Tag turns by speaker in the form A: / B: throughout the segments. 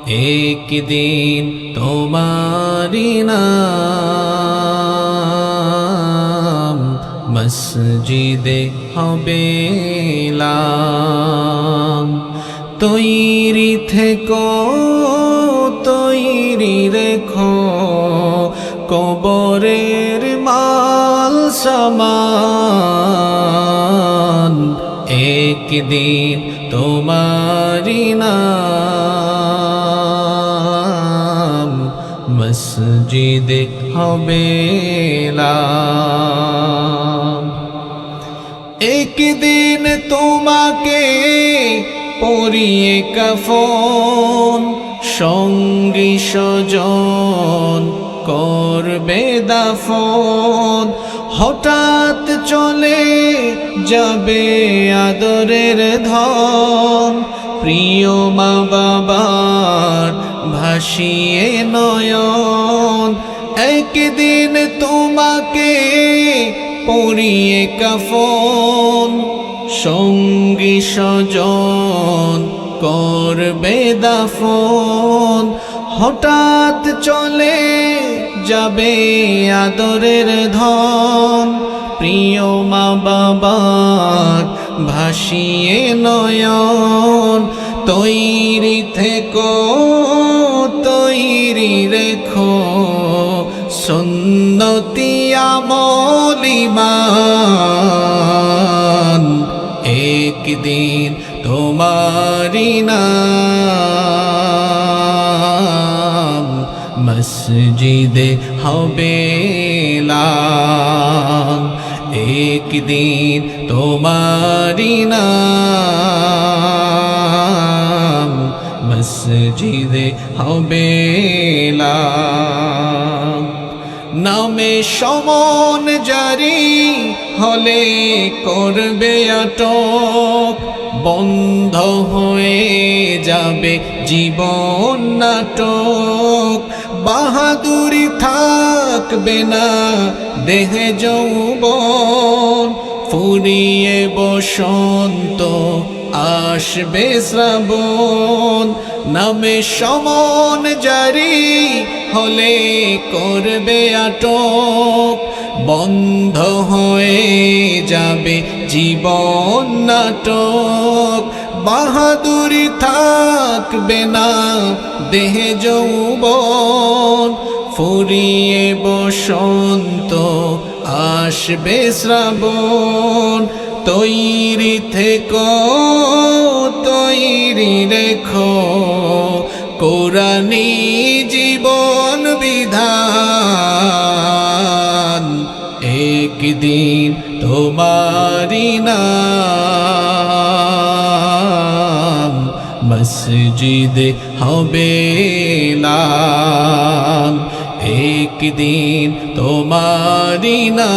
A: একদিন তোমারি নাম মসজিদে হবে এলাম। তৈরি থেকো তৈরি রেখো কবরের মাল সামান। একদিন তোমারি নাম মসজিদে হবে এলাম। একদিন তোমাকে পরিয়ে কাফন সঙ্গী স্বজন করবে দাফন। হঠাৎ চলে যাবে আদরের ধন, প্রিয় মা বাবার ভাসিয়ে নয়ন। একদিন তোমাকে পরিয়ে কাফন সঙ্গী স্বজন করবে দাফন। হঠাৎ চলে যাবে আদরের ধন, প্রিয় মা বাবার ভাসিয়ে নয়ন। তৈরি থেকো তৈরি রেখো সুন্নতি আমল ঈমান। একদিন তোমারি নাম মসজিদে হবে এলাম। একদিন তোমারি নাম মসজিদে হবে এলাম। নামে সমন জারি হলে করবে আটক, বন্ধ হয়ে যাবে জীবন নাটক। বাহাদুরি থাকবে না দেহে যৌবন, ফুরিয়ে বসন্ত আসবে শ্রাবণ। নামে সমন জারি হলে করবে আটক, বন্ধ হয়ে যাবে জীবন নাটক। বাহাদুরি থাকবে না দেহে যৌবন, ফুরিয়ে বসন্ত আসবে শ্রাবণ। তৈরি থেকো তৈরি রেখো কোরআনী জীবন বিধান। একদিন তোমারি নাম মসজিদে হবে এলাম। একদিন তোমারি নাম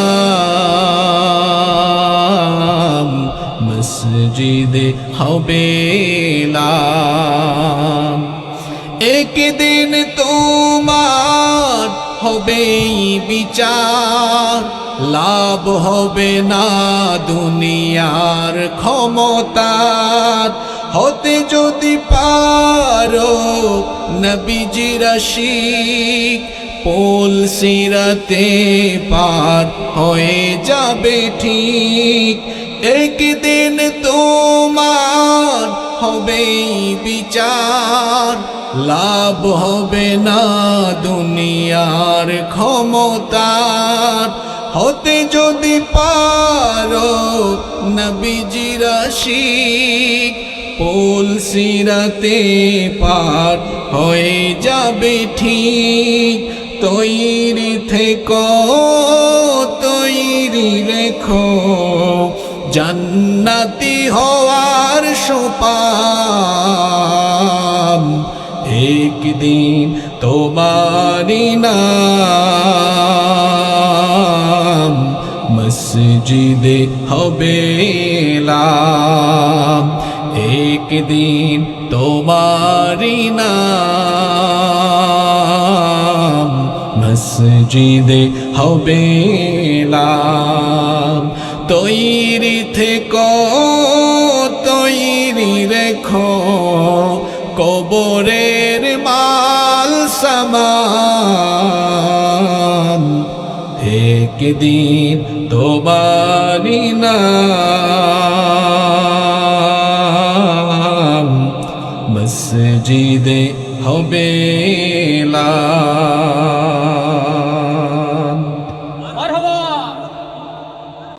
A: মসজিদে হবে এলাম। একদিন তোমার হবে বিচার, লাভ হবে না দুনিয়ার ক্ষমতার। হতে যদি পারো নবীজির আশিক, পোল সিরাতে পার হয়ে যাবে ঠিক। একদিন তোমার হবে বিচার, লাভ হবে না দুনিয়ার ক্ষমতার। হতে যদি পারো নবীজির আশিক, পোল সিরাতে পার হয়ে যাবে ঠিক। তৈরি থেকো তৈরি রেখো জান্নাতি হওয়ার সোপান। একদিন তোমারি নাম মসজিদে হবে এলাম। একদিন তোমারি নাম মসজিদে হবে এলাম। তৈরি থেকো তৈরি রেখো কবরে ঘরের মাল সামান একদিন তোমারি নাম মসজিদে হবে এলান।